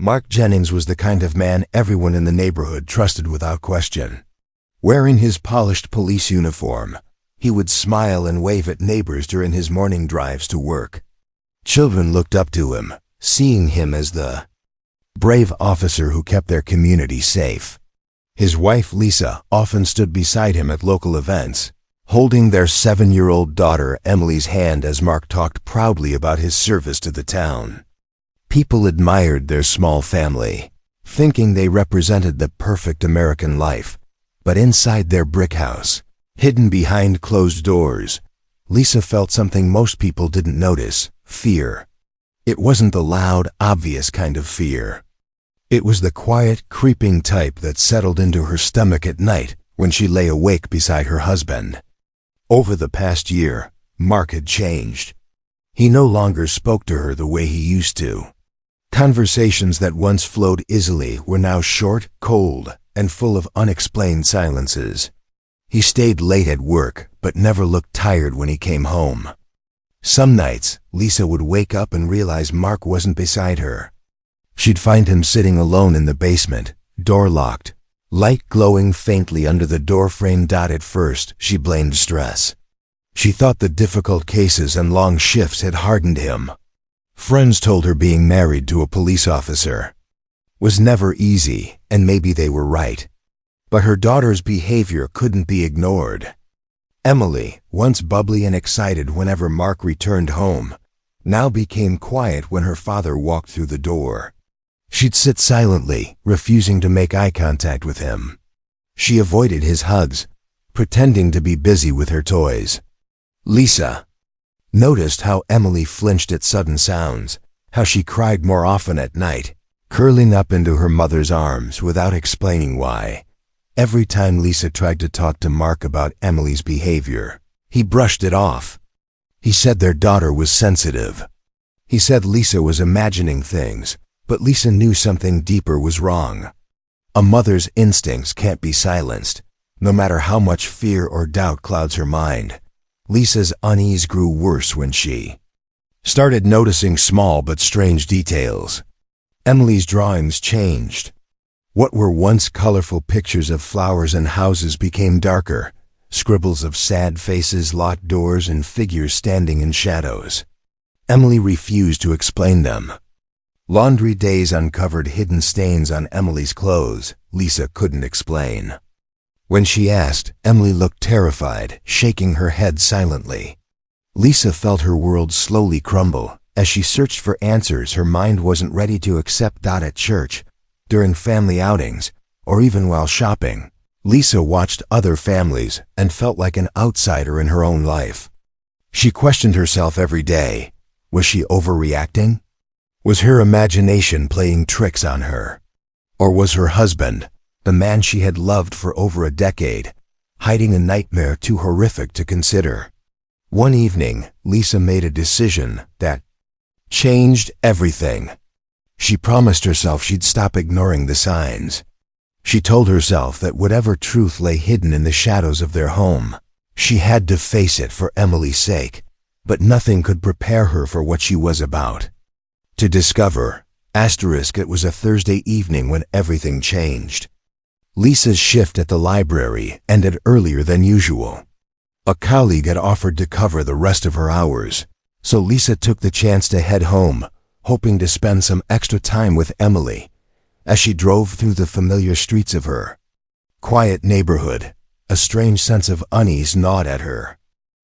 Mark Jennings was the kind of man everyone in the neighborhood trusted without question. Wearing his polished police uniform, he would smile and wave at neighbors during his morning drives to work. Children looked up to him, seeing him as the brave officer who kept their community safe. His wife, Lisa, often stood beside him at local events, holding their 7-year-old daughter Emily's hand as Mark talked proudly about his service to the town. People admired their small family, thinking they represented the perfect American life. But inside their brick house, hidden behind closed doors, Lisa felt something most people didn't notice: fear. It wasn't the loud, obvious kind of fear. It was the quiet, creeping type that settled into her stomach at night when she lay awake beside her husband. Over the past year, Mark had changed. He no longer spoke to her the way he used to. Conversations that once flowed easily were now short, cold, and full of unexplained silences. He stayed late at work, but never looked tired when he came home. Some nights, Lisa would wake up and realize Mark wasn't beside her. She'd find him sitting alone in the basement, door locked, light glowing faintly under the door frame. At first, she blamed stress. She thought the difficult cases and long shifts had hardened him. Friends told her being married to a police officer was never easy, and maybe they were right. But her daughter's behavior couldn't be ignored. Emily, once bubbly and excited whenever Mark returned home, now became quiet when her father walked through the door. She'd sit silently, refusing to make eye contact with him. She avoided his hugs, pretending to be busy with her toys. Lisa noticed how Emily flinched at sudden sounds, how she cried more often at night, curling up into her mother's arms without explaining why. Every time Lisa tried to talk to Mark about Emily's behavior, he brushed it off. He said their daughter was sensitive. He said Lisa was imagining things, but Lisa knew something deeper was wrong. A mother's instincts can't be silenced, no matter how much fear or doubt clouds her mind. Lisa's unease grew worse when she started noticing small but strange details. Emily's drawings changed. What were once colorful pictures of flowers and houses became darker, scribbles of sad faces, locked doors, and figures standing in shadows. Emily refused to explain them. Laundry days uncovered hidden stains on Emily's clothes Lisa couldn't explain. When she asked, Emily looked terrified, shaking her head silently. Lisa felt her world slowly crumble. As she searched for answers her mind wasn't ready to accept. At church, during family outings, or even while shopping, Lisa watched other families and felt like an outsider in her own life. She questioned herself every day. Was she overreacting? Was her imagination playing tricks on her? Or was her husband, the man she had loved for over a decade, hiding a nightmare too horrific to consider? One evening, Lisa made a decision that changed everything. She promised herself she'd stop ignoring the signs. She told herself that whatever truth lay hidden in the shadows of their home, she had to face it for Emily's sake, but nothing could prepare her for what she was about to discover. It was a Thursday evening when everything changed. Lisa's shift at the library ended earlier than usual. A colleague had offered to cover the rest of her hours, so Lisa took the chance to head home, hoping to spend some extra time with Emily. As she drove through the familiar streets of her quiet neighborhood, a strange sense of unease gnawed at her.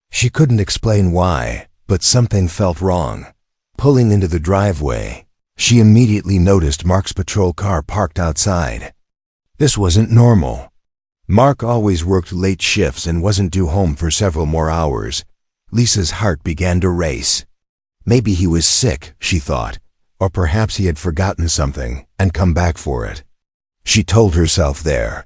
She couldn't explain why, but something felt wrong. Pulling into the driveway, she immediately noticed Mark's patrol car parked outside. This wasn't normal. Mark always worked late shifts and wasn't due home for several more hours. Lisa's heart began to race. Maybe he was sick, she thought, or perhaps he had forgotten something and come back for it. She told herself there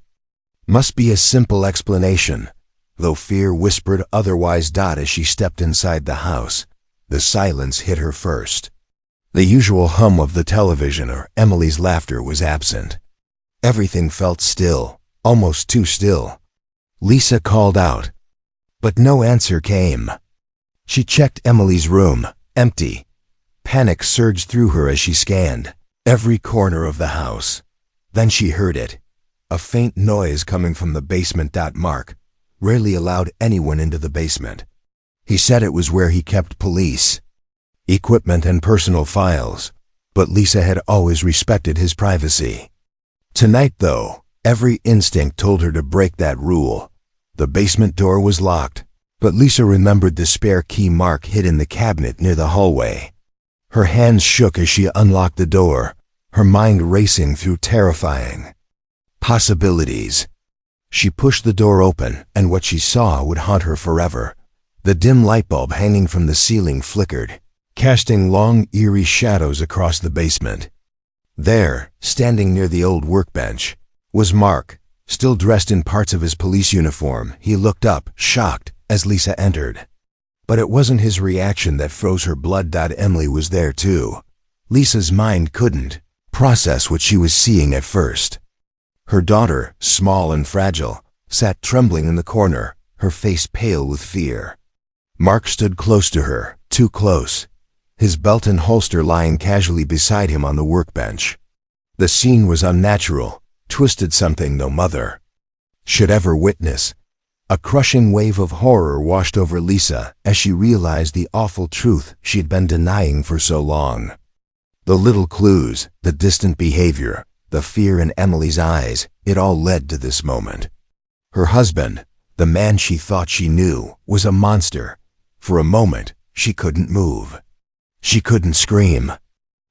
must be a simple explanation, though fear whispered otherwise. As she stepped inside the house, the silence hit her first. The usual hum of the television or Emily's laughter was absent. Everything felt still, almost too still. Lisa called out, but no answer came. She checked Emily's room, empty. Panic surged through her as she scanned. every corner of the house. Then she heard it, a faint noise coming from the basement. Mark rarely allowed anyone into the basement. He said it was where he kept police equipment and personal files, but Lisa had always respected his privacy. Tonight, though, every instinct told her to break that rule. The basement door was locked, but Lisa remembered the spare key Mark hid in the cabinet near the hallway. Her hands shook as she unlocked the door, her mind racing through terrifying possibilities. She pushed the door open, and what she saw would haunt her forever. The dim light bulb hanging from the ceiling flickered, casting long, eerie shadows across the basement. There, standing near the old workbench, was Mark, still dressed in parts of his police uniform. He looked up, shocked, as Lisa entered. But it wasn't his reaction that froze her blood. Emily was there too. Lisa's mind couldn't process what she was seeing at first. Her daughter, small and fragile, sat trembling in the corner, her face pale with fear. Mark stood close to her, too close, his belt and holster lying casually beside him on the workbench. The scene was unnatural, twisted, something no mother should ever witness. A crushing wave of horror washed over Lisa as she realized the awful truth she'd been denying for so long. The little clues, the distant behavior, the fear in Emily's eyes, it all led to this moment. Her husband, the man she thought she knew, was a monster. For a moment, she couldn't move. She couldn't scream.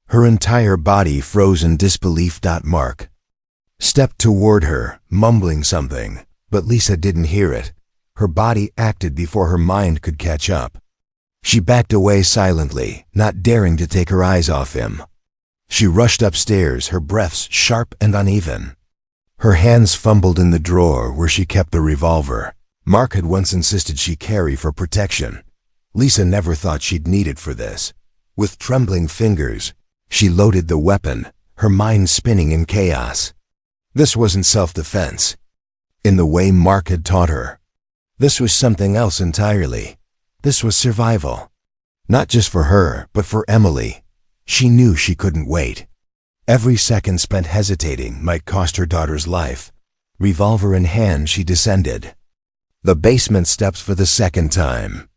Her entire body froze in disbelief. Mark stepped toward her, mumbling something, but Lisa didn't hear it. Her body acted before her mind could catch up. She backed away silently, not daring to take her eyes off him. She rushed upstairs, her breaths sharp and uneven. Her hands fumbled in the drawer where she kept the revolver Mark had once insisted she carry for protection. Lisa never thought she'd need it for this. With trembling fingers, she loaded the weapon, her mind spinning in chaos. This wasn't self-defense, in the way Mark had taught her. This was something else entirely. This was survival. Not just for her, but for Emily. She knew she couldn't wait. Every second spent hesitating might cost her daughter's life. Revolver in hand, she descended the basement steps for the second time.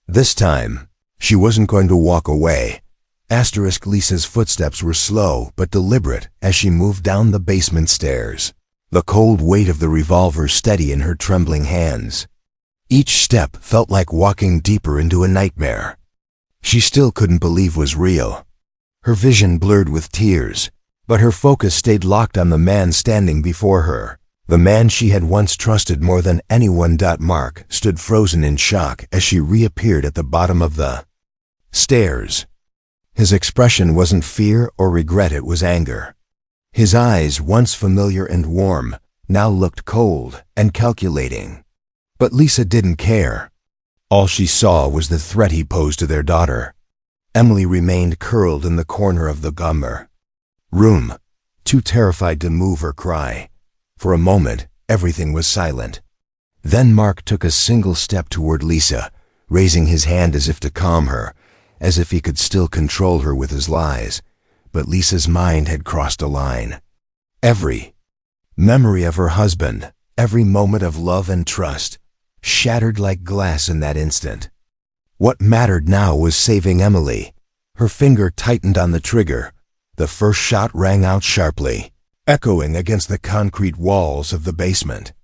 This time, she wasn't going to walk away. Lisa's footsteps were slow but deliberate as she moved down the basement stairs, the cold weight of the revolver steady in her trembling hands. Each step felt like walking deeper into a nightmare she still couldn't believe was real. Her vision blurred with tears, but her focus stayed locked on the man standing before her, the man she had once trusted more than anyone. Mark stood frozen in shock as she reappeared at the bottom of the stairs. His expression wasn't fear or regret, it was anger. His eyes, once familiar and warm, now looked cold and calculating. But Lisa didn't care. All she saw was the threat he posed to their daughter. Emily remained curled in the corner of the room, too terrified to move or cry. For a moment, everything was silent. Then Mark took a single step toward Lisa, raising his hand as if to calm her, as if he could still control her with his lies. But Lisa's mind had crossed a line. Every memory of her husband, every moment of love and trust, shattered like glass in that instant. What mattered now was saving Emily. Her finger tightened on the trigger. The first shot rang out sharply, echoing against the concrete walls of the basement.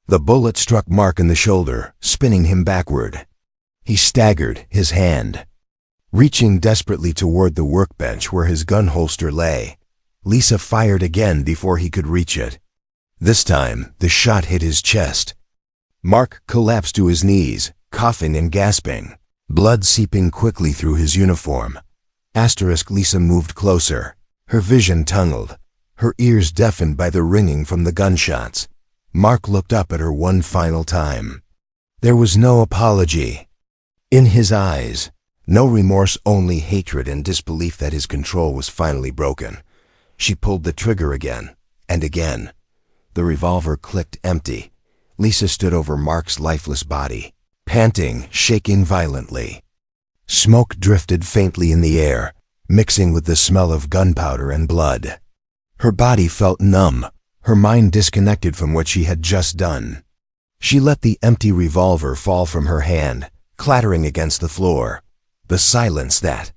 The bullet struck Mark in the shoulder, spinning him backward. He staggered, his hand reaching desperately toward the workbench where his gun holster lay. Lisa fired again before he could reach it. This time, the shot hit his chest. Mark collapsed to his knees, coughing and gasping, blood seeping quickly through his uniform. Lisa moved closer, her vision tunneled, her ears deafened by the ringing from the gunshots. Mark looked up at her one final time. There was no apology in his eyes, no remorse, only hatred and disbelief that his control was finally broken. She pulled the trigger again, and again. The revolver clicked empty. Lisa stood over Mark's lifeless body, panting, shaking violently. Smoke drifted faintly in the air, mixing with the smell of gunpowder and blood. Her body felt numb, her mind disconnected from what she had just done. She let the empty revolver fall from her hand, clattering against the floor. The silence that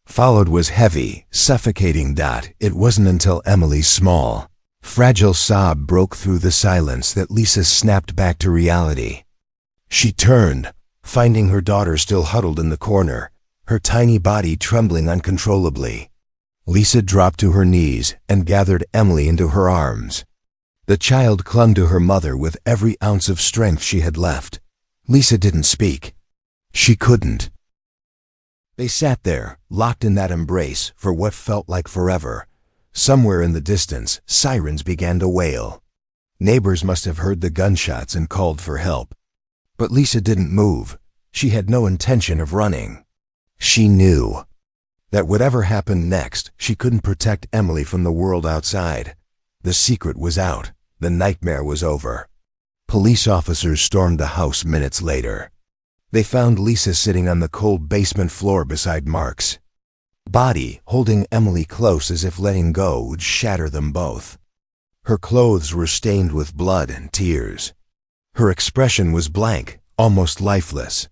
followed was heavy, suffocating. It wasn't until Emily's small, fragile sob broke through the silence that Lisa snapped back to reality. She turned, finding her daughter still huddled in the corner, her tiny body trembling uncontrollably. Lisa dropped to her knees and gathered Emily into her arms. The child clung to her mother with every ounce of strength she had left. Lisa didn't speak. She couldn't. They sat there, locked in that embrace for what felt like forever. Somewhere in the distance, sirens began to wail. Neighbors must have heard the gunshots and called for help. But Lisa didn't move. She had no intention of running. She knew that whatever happened next, she couldn't protect Emily from the world outside. The secret was out. The nightmare was over. Police officers stormed the house minutes later. They found Lisa sitting on the cold basement floor beside Mark's body, holding Emily close as if letting go would shatter them both. Her clothes were stained with blood and tears. Her expression was blank, almost lifeless.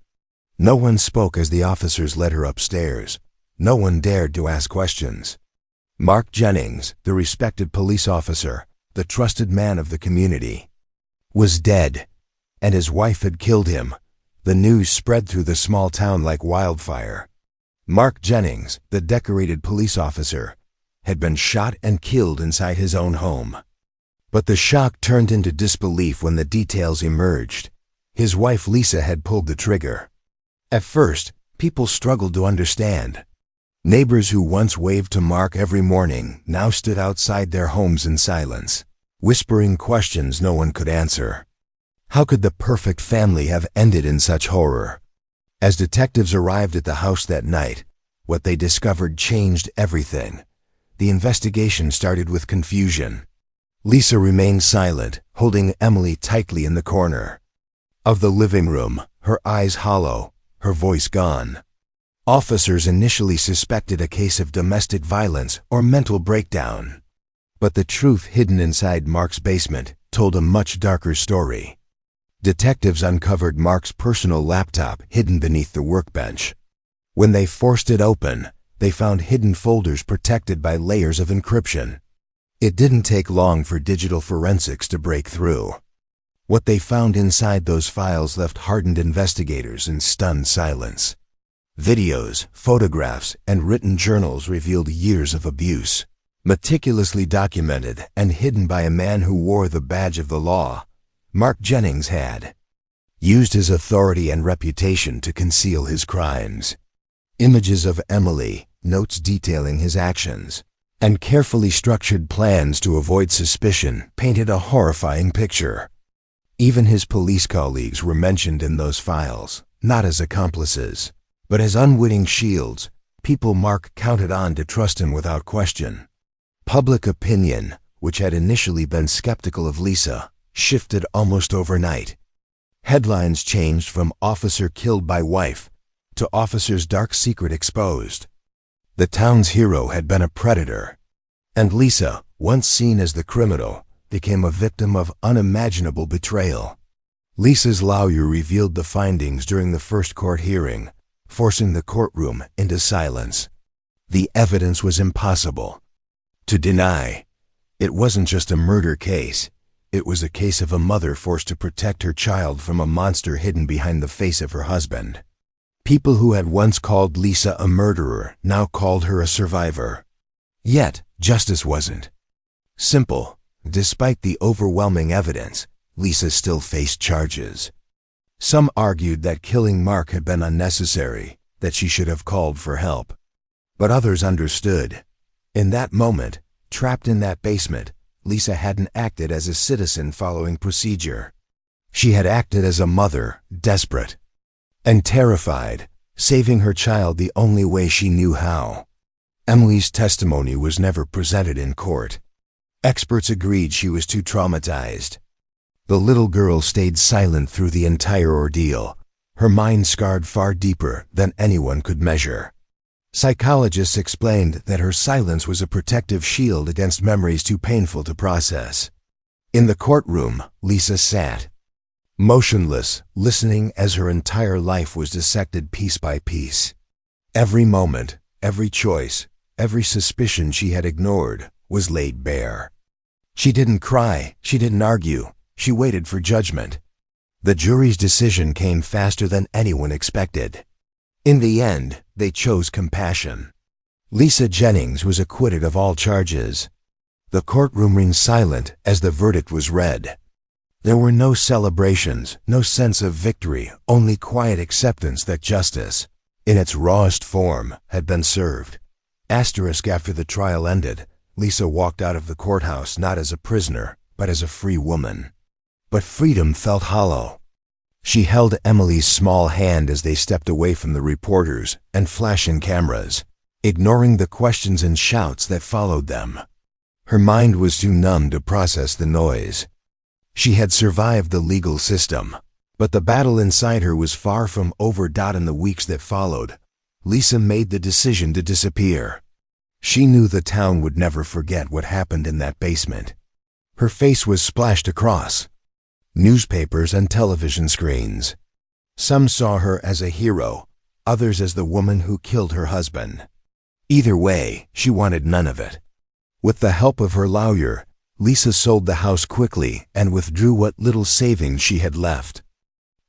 No one spoke as the officers led her upstairs. No one dared to ask questions. Mark Jennings, the respected police officer, the trusted man of the community, was dead, and his wife had killed him. The news spread through the small town like wildfire. Mark Jennings, the decorated police officer, had been shot and killed inside his own home. But the shock turned into disbelief when the details emerged. His wife Lisa had pulled the trigger. At first, people struggled to understand. Neighbors who once waved to Mark every morning now stood outside their homes in silence, whispering questions no one could answer. How could the perfect family have ended in such horror? As detectives arrived at the house that night, what they discovered changed everything. The investigation started with confusion. Lisa remained silent, holding Emily tightly in the corner of the living room, her eyes hollow, her voice gone. Officers initially suspected a case of domestic violence or mental breakdown. But the truth hidden inside Mark's basement told a much darker story. Detectives uncovered Mark's personal laptop hidden beneath the workbench. When they forced it open, they found hidden folders protected by layers of encryption. It didn't take long for digital forensics to break through. What they found inside those files left hardened investigators in stunned silence. Videos, photographs, and written journals revealed years of abuse, meticulously documented and hidden by a man who wore the badge of the law. Mark Jennings had used his authority and reputation to conceal his crimes. Images of Emily, notes detailing his actions, and carefully structured plans to avoid suspicion painted a horrifying picture. Even his police colleagues were mentioned in those files, not as accomplices, but as unwitting shields, people Mark counted on to trust him without question. Public opinion, which had initially been skeptical of Lisa, shifted almost overnight. Headlines changed from "Officer Killed by Wife" to "Officer's Dark Secret Exposed." The town's hero had been a predator, and Lisa, once seen as the criminal, became a victim of unimaginable betrayal. Lisa's lawyer revealed the findings during the first court hearing, forcing the courtroom into silence. The evidence was impossible to deny. It wasn't just a murder case. It was a case of a mother forced to protect her child from a monster hidden behind the face of her husband. People who had once called Lisa a murderer now called her a survivor. Yet, justice wasn't simple. Despite the overwhelming evidence, Lisa still faced charges. Some argued that killing Mark had been unnecessary, that she should have called for help. But others understood. In that moment, trapped in that basement, Lisa hadn't acted as a citizen following procedure. She had acted as a mother, desperate and terrified, saving her child the only way she knew how. Emily's testimony was never presented in court. Experts agreed she was too traumatized. The little girl stayed silent through the entire ordeal, her mind scarred far deeper than anyone could measure. Psychologists explained that her silence was a protective shield against memories too painful to process. In the courtroom, Lisa sat, motionless, listening as her entire life was dissected piece by piece. Every moment, every choice, every suspicion she had ignored was laid bare. She didn't cry, she didn't argue, she waited for judgment. The jury's decision came faster than anyone expected. In the end, they chose compassion. Lisa Jennings was acquitted of all charges. The courtroom remained silent as the verdict was read. There were no celebrations, no sense of victory, only quiet acceptance that justice, in its rawest form, had been served. After the trial ended, Lisa walked out of the courthouse not as a prisoner, but as a free woman. But freedom felt hollow. She held Emily's small hand as they stepped away from the reporters and flashing cameras, ignoring the questions and shouts that followed them. Her mind was too numb to process the noise. She had survived the legal system, but the battle inside her was far from over. In the weeks that followed, Lisa made the decision to disappear. She knew the town would never forget what happened in that basement. Her face was splashed across newspapers and television screens. Some saw her as a hero, others as the woman who killed her husband. Either way, she wanted none of it. With the help of her lawyer, Lisa sold the house quickly and withdrew what little savings she had left.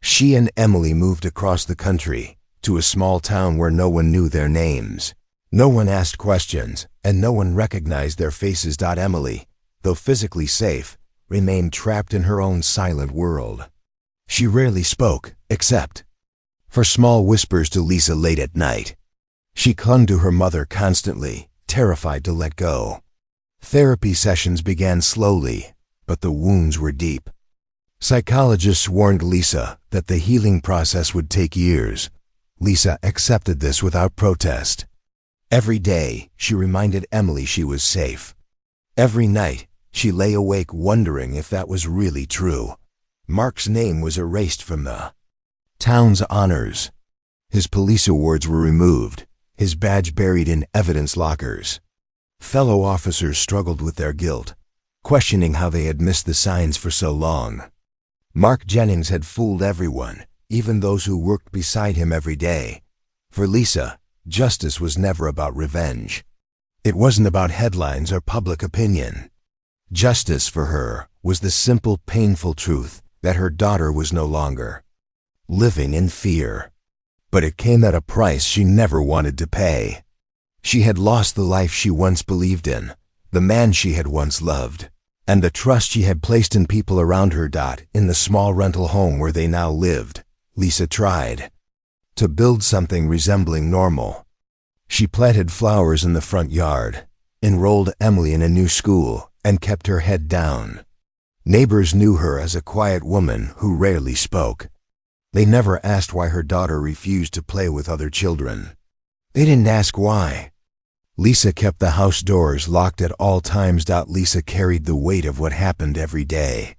She and Emily moved across the country, to a small town where no one knew their names. No one asked questions, and no one recognized their faces. Emily, though physically safe, remained trapped in her own silent world. She rarely spoke, except for small whispers to Lisa late at night. She clung to her mother constantly, terrified to let go. Therapy sessions began slowly, but the wounds were deep. Psychologists warned Lisa that the healing process would take years. Lisa accepted this without protest. Every day, she reminded Emily she was safe. Every night, she lay awake wondering if that was really true. Mark's name was erased from the town's honors. His police awards were removed, his badge buried in evidence lockers. Fellow officers struggled with their guilt, questioning how they had missed the signs for so long. Mark Jennings had fooled everyone, even those who worked beside him every day. For Lisa, justice was never about revenge. It wasn't about headlines or public opinion. Justice for her was the simple, painful truth that her daughter was no longer living in fear. But it came at a price she never wanted to pay. She had lost the life she once believed in, the man she had once loved, and the trust she had placed in people around her. In the small rental home where they now lived, Lisa tried to build something resembling normal. She planted flowers in the front yard, enrolled Emily in a new school, and kept her head down. Neighbors knew her as a quiet woman who rarely spoke. They never asked why her daughter refused to play with other children. They didn't ask why. Lisa kept the house doors locked at all times. Lisa carried the weight of what happened every day.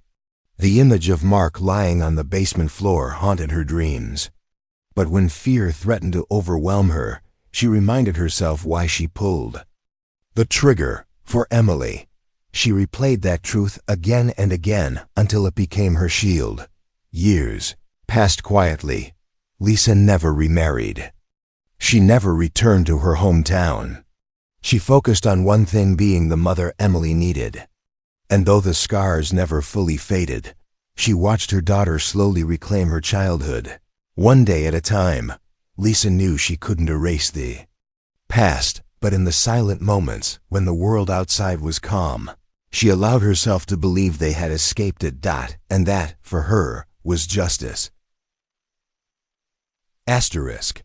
The image of Mark lying on the basement floor haunted her dreams. But when fear threatened to overwhelm her, she reminded herself why she pulled the trigger for Emily. She replayed that truth again and again until it became her shield. Years passed quietly. Lisa never remarried. She never returned to her hometown. She focused on one thing, being the mother Emily needed. And though the scars never fully faded, she watched her daughter slowly reclaim her childhood. One day at a time, Lisa knew she couldn't erase the past, but in the silent moments when the world outside was calm, she allowed herself to believe they had escaped it. And that, for her, was justice. Asterisk.